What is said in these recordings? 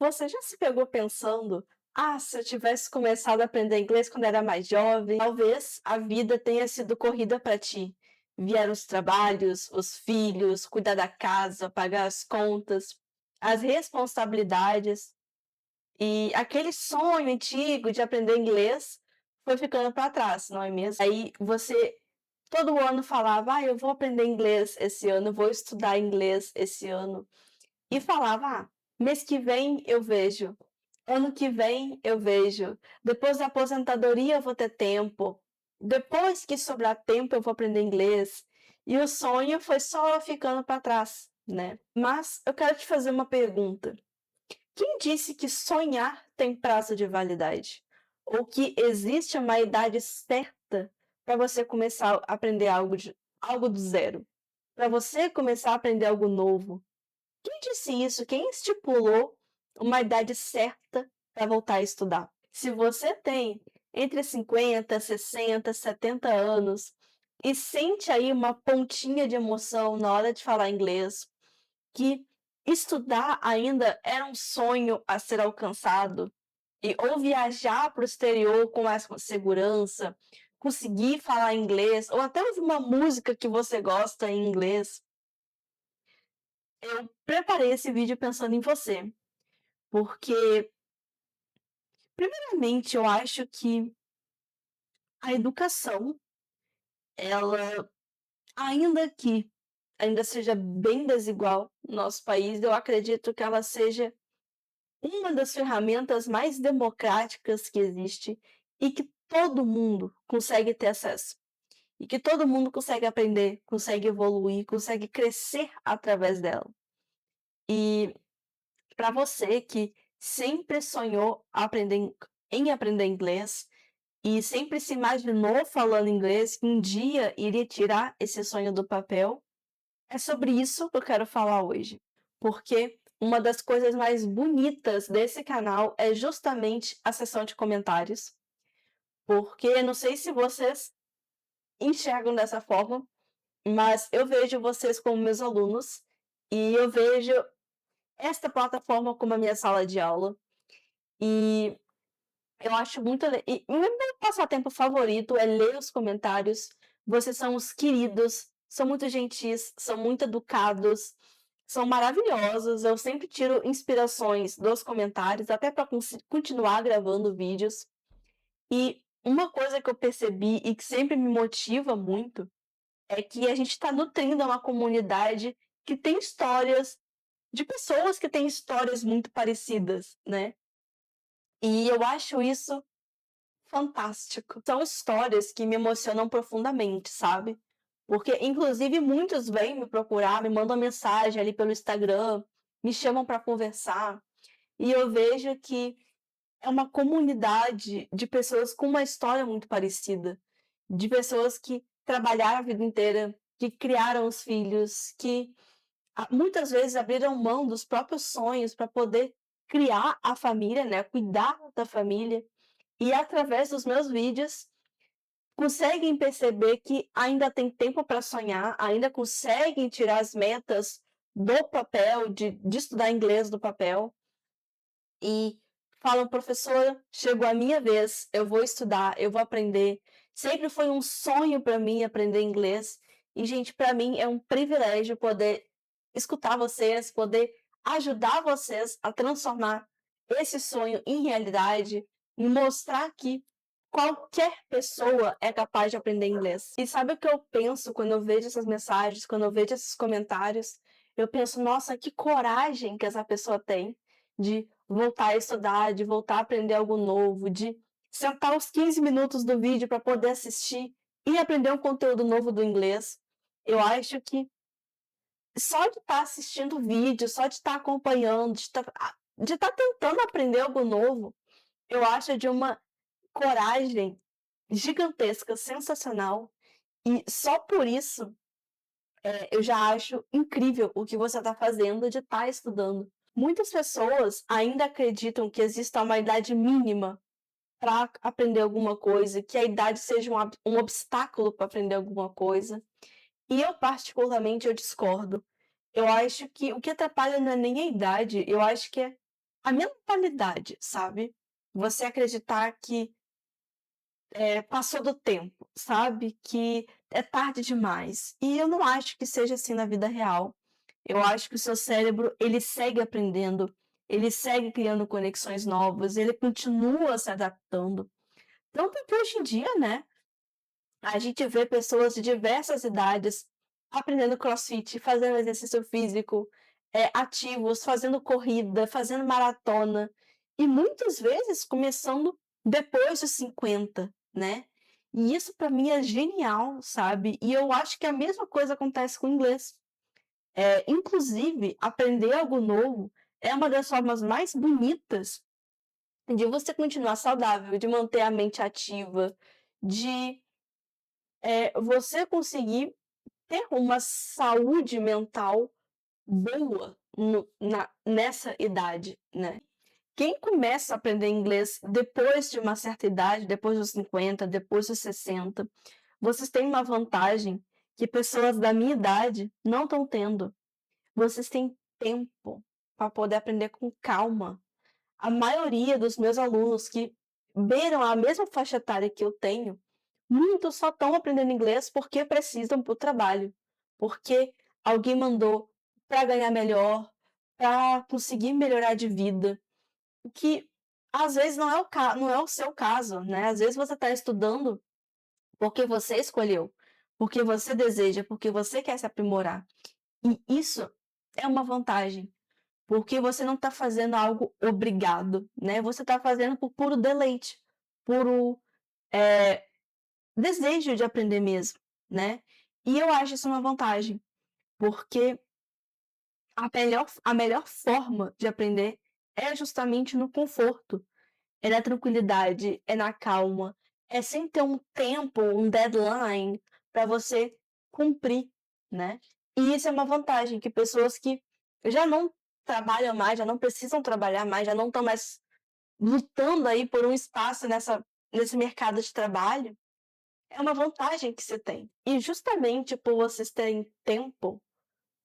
Você já se pegou pensando: "Ah, se eu tivesse começado a aprender inglês quando era mais jovem", talvez a vida tenha sido corrida para ti. Vieram os trabalhos, os filhos, cuidar da casa, pagar as contas, as responsabilidades, e aquele sonho antigo de aprender inglês foi ficando para trás, não é mesmo? Aí você todo ano falava: "Ah, eu vou aprender inglês esse ano, eu vou estudar inglês esse ano", e falava: "Ah, mês que vem eu vejo, ano que vem eu vejo, depois da aposentadoria eu vou ter tempo, depois que sobrar tempo eu vou aprender inglês", e o sonho foi só ficando para trás, né. Mas eu quero te fazer uma pergunta: quem disse que sonhar tem prazo de validade? Ou que existe uma idade certa para você começar a aprender algo do zero? Para você começar a aprender algo novo? Quem disse isso? Quem estipulou uma idade certa para voltar a estudar? Se você tem entre 50, 60, 70 anos e sente aí uma pontinha de emoção na hora de falar inglês, que estudar ainda era um sonho a ser alcançado, ou viajar para o exterior com mais segurança, conseguir falar inglês, ou até ouvir uma música que você gosta em inglês, eu preparei esse vídeo pensando em você, porque, primeiramente, eu acho que a educação, ela, ainda seja bem desigual no nosso país, eu acredito que ela seja uma das ferramentas mais democráticas que existe e que todo mundo consegue ter acesso. E que todo mundo consegue aprender, consegue evoluir, consegue crescer através dela. E para você que sempre sonhou em aprender inglês e sempre se imaginou falando inglês, que um dia iria tirar esse sonho do papel, é sobre isso que eu quero falar hoje. Porque uma das coisas mais bonitas desse canal é justamente a seção de comentários. Porque não sei se vocês enxergam dessa forma, mas eu vejo vocês como meus alunos e eu vejo esta plataforma como a minha sala de aula. E eu acho muito. E o meu passatempo favorito é ler os comentários. Vocês são os queridos, são muito gentis, são muito educados, são maravilhosos. Eu sempre tiro inspirações dos comentários, até para continuar gravando vídeos. E uma coisa que eu percebi e que sempre me motiva muito é que a gente está nutrindo uma comunidade que tem histórias de pessoas que têm histórias muito parecidas, né? E eu acho isso fantástico. São histórias que me emocionam profundamente, sabe? Porque, inclusive, muitos vêm me procurar, me mandam mensagem ali pelo Instagram, me chamam para conversar, e eu vejo que é uma comunidade de pessoas com uma história muito parecida, de pessoas que trabalharam a vida inteira, que criaram os filhos, que muitas vezes abriram mão dos próprios sonhos para poder criar a família, né? Cuidar da família. E através dos meus vídeos, conseguem perceber que ainda tem tempo para sonhar, ainda conseguem tirar as metas do papel, de estudar inglês do papel, e falam: professora, chegou a minha vez, eu vou estudar, eu vou aprender. Sempre foi um sonho para mim aprender inglês. E, gente, para mim é um privilégio poder escutar vocês, poder ajudar vocês a transformar esse sonho em realidade e mostrar que qualquer pessoa é capaz de aprender inglês. E sabe o que eu penso quando eu vejo essas mensagens, quando eu vejo esses comentários? Eu penso: nossa, que coragem que essa pessoa tem de voltar a estudar, de voltar a aprender algo novo, de sentar os 15 minutos do vídeo para poder assistir e aprender um conteúdo novo do inglês. Eu acho que só de estar assistindo o vídeo, só de estar acompanhando, de estar tentando aprender algo novo, eu acho de uma coragem gigantesca, sensacional. E só por isso, eu já acho incrível o que você está fazendo de estar estudando. Muitas pessoas ainda acreditam que exista uma idade mínima para aprender alguma coisa, que a idade seja um obstáculo para aprender alguma coisa. E eu, particularmente, eu discordo. Eu acho que o que atrapalha não é nem a idade, eu acho que é a mentalidade, sabe? Você acreditar que passou do tempo, sabe? Que é tarde demais. E eu não acho que seja assim na vida real. Eu acho que o seu cérebro, ele segue aprendendo, ele segue criando conexões novas, ele continua se adaptando. Tanto que hoje em dia, né, a gente vê pessoas de diversas idades aprendendo crossfit, fazendo exercício físico, ativos, fazendo corrida, fazendo maratona, e muitas vezes começando depois dos 50, né? E isso para mim é genial, sabe? E eu acho que a mesma coisa acontece com o inglês. Inclusive, aprender algo novo é uma das formas mais bonitas de você continuar saudável, de manter a mente ativa, de você conseguir ter uma saúde mental boa nessa idade, né? Quem começa a aprender inglês depois de uma certa idade, depois dos 50, depois dos 60, vocês têm uma vantagem que pessoas da minha idade não estão tendo. Vocês têm tempo para poder aprender com calma. A maioria dos meus alunos que beiram a mesma faixa etária que eu tenho, muitos só estão aprendendo inglês porque precisam para o trabalho, porque alguém mandou para ganhar melhor, para conseguir melhorar de vida, o que às vezes não é o seu caso, né? Às vezes você está estudando porque você escolheu, porque você deseja, porque você quer se aprimorar. E isso é uma vantagem, porque você não está fazendo algo obrigado, né? Você está fazendo por puro deleite, puro desejo de aprender mesmo, né? E eu acho isso uma vantagem, porque a melhor forma de aprender é justamente no conforto, é na tranquilidade, é na calma, é sem ter um tempo, um deadline para você cumprir, né? E isso é uma vantagem que pessoas que já não trabalham mais, já não precisam trabalhar mais, já não estão mais lutando aí por um espaço nesse mercado de trabalho, é uma vantagem que você tem. E justamente por vocês terem tempo,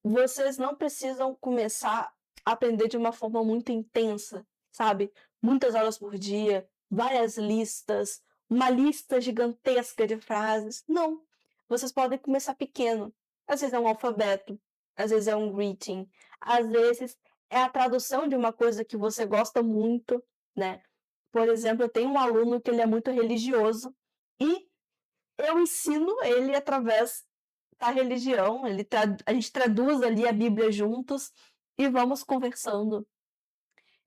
vocês não precisam começar a aprender de uma forma muito intensa, sabe? Muitas horas por dia, várias listas, uma lista gigantesca de frases. Não. Vocês podem começar pequeno. Às vezes é um alfabeto, às vezes é um greeting, às vezes é a tradução de uma coisa que você gosta muito, né? Por exemplo, eu tenho um aluno que ele é muito religioso e eu ensino ele através da religião, a gente traduz ali a Bíblia juntos e vamos conversando.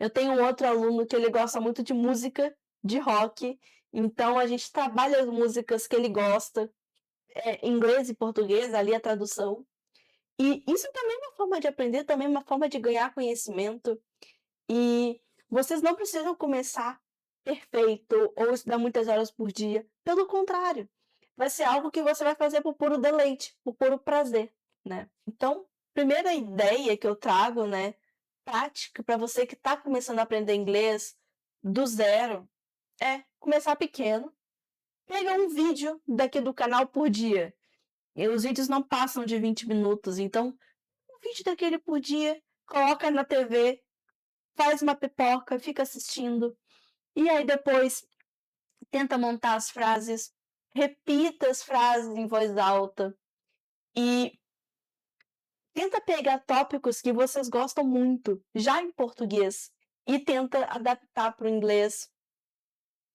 Eu tenho um outro aluno que ele gosta muito de música, de rock, então a gente trabalha as músicas que ele gosta, inglês e português, ali a tradução. E isso também é uma forma de aprender, também é uma forma de ganhar conhecimento. E vocês não precisam começar perfeito ou estudar muitas horas por dia. Pelo contrário, vai ser algo que você vai fazer por puro deleite, por puro prazer, né? Então, primeira ideia que eu trago, né, prática para você que está começando a aprender inglês do zero, é começar pequeno, pegar um vídeo daqui do canal por dia. E os vídeos não passam de 20 minutos, então um vídeo daquele por dia, coloca na TV, faz uma pipoca, fica assistindo, e aí depois tenta montar as frases, repita as frases em voz alta e tenta pegar tópicos que vocês gostam muito, já em português, e tenta adaptar para o inglês.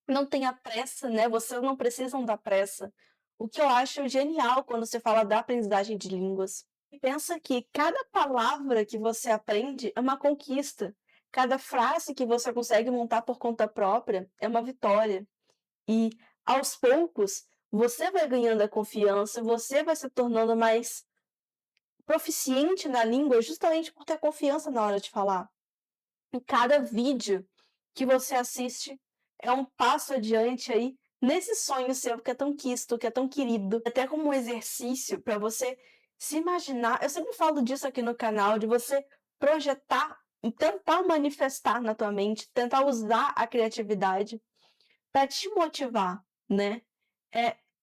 Não tenha pressa, né? Vocês não precisam da pressa. O que eu acho genial quando você fala da aprendizagem de línguas. Pensa que cada palavra que você aprende é uma conquista. Cada frase que você consegue montar por conta própria é uma vitória. E aos poucos, você vai ganhando a confiança, você vai se tornando mais proficiente na língua justamente por ter confiança na hora de falar. E cada vídeo que você assiste é um passo adiante aí nesse sonho seu que é tão quisto, que é tão querido, até como um exercício para você se imaginar. Eu sempre falo disso aqui no canal, de você projetar e tentar manifestar na tua mente, tentar usar a criatividade para te motivar, né?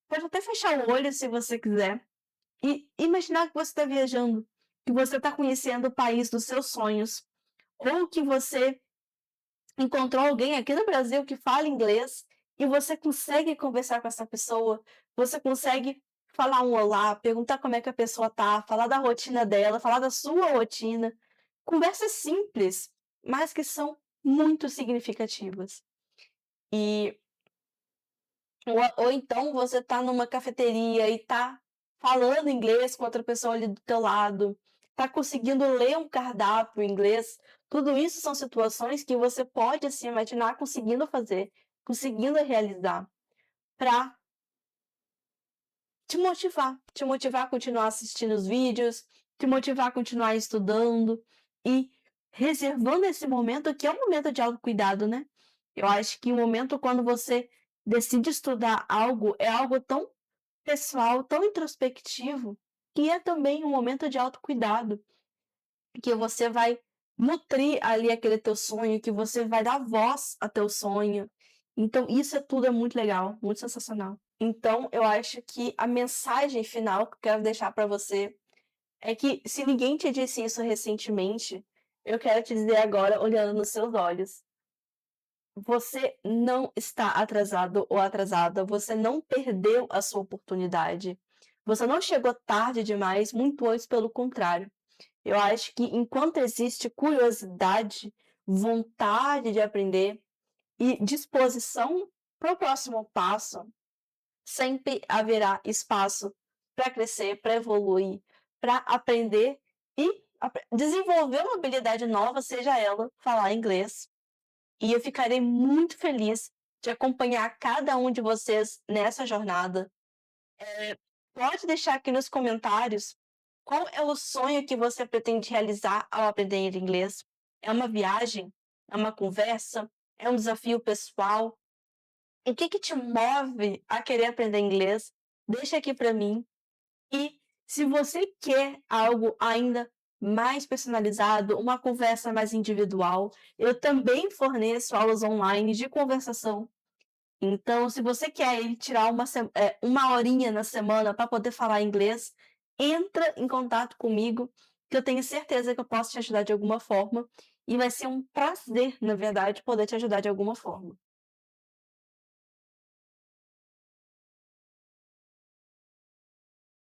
Pode até fechar o olho se você quiser e imaginar que você está viajando, que você está conhecendo o país dos seus sonhos, ou que você encontrou alguém aqui no Brasil que fala inglês e você consegue conversar com essa pessoa, você consegue falar um olá, perguntar como é que a pessoa tá, falar da rotina dela, falar da sua rotina. Conversas simples, mas que são muito significativas. E ou então você tá numa cafeteria e tá falando inglês com outra pessoa ali do teu lado, tá conseguindo ler um cardápio em inglês, tudo isso são situações que você pode, assim, imaginar conseguindo fazer, conseguindo realizar, para te motivar a continuar assistindo os vídeos, te motivar a continuar estudando e reservando esse momento, que é um momento de autocuidado, né. Eu acho que o momento quando você decide estudar algo, é algo tão pessoal, tão introspectivo, que é também um momento de autocuidado, que você vai nutrir ali aquele teu sonho, que você vai dar voz a teu sonho. Então isso tudo é muito legal, muito sensacional. Então eu acho que a mensagem final que eu quero deixar para você é que, se ninguém te disse isso recentemente, eu quero te dizer agora olhando nos seus olhos: você não está atrasado ou atrasada, você não perdeu a sua oportunidade. Você não chegou tarde demais, muito antes pelo contrário. Eu acho que enquanto existe curiosidade, vontade de aprender e disposição para o próximo passo, sempre haverá espaço para crescer, para evoluir, para aprender e desenvolver uma habilidade nova, seja ela falar inglês. E eu ficarei muito feliz de acompanhar cada um de vocês nessa jornada. Pode deixar aqui nos comentários qual é o sonho que você pretende realizar ao aprender inglês. É uma viagem? É uma conversa? É um desafio pessoal? O que te move a querer aprender inglês? Deixa aqui para mim. E se você quer algo ainda mais personalizado, uma conversa mais individual, eu também forneço aulas online de conversação. Então, se você quer aí tirar uma horinha na semana para poder falar inglês, entra em contato comigo, que eu tenho certeza que eu posso te ajudar de alguma forma, e vai ser um prazer, na verdade, poder te ajudar de alguma forma.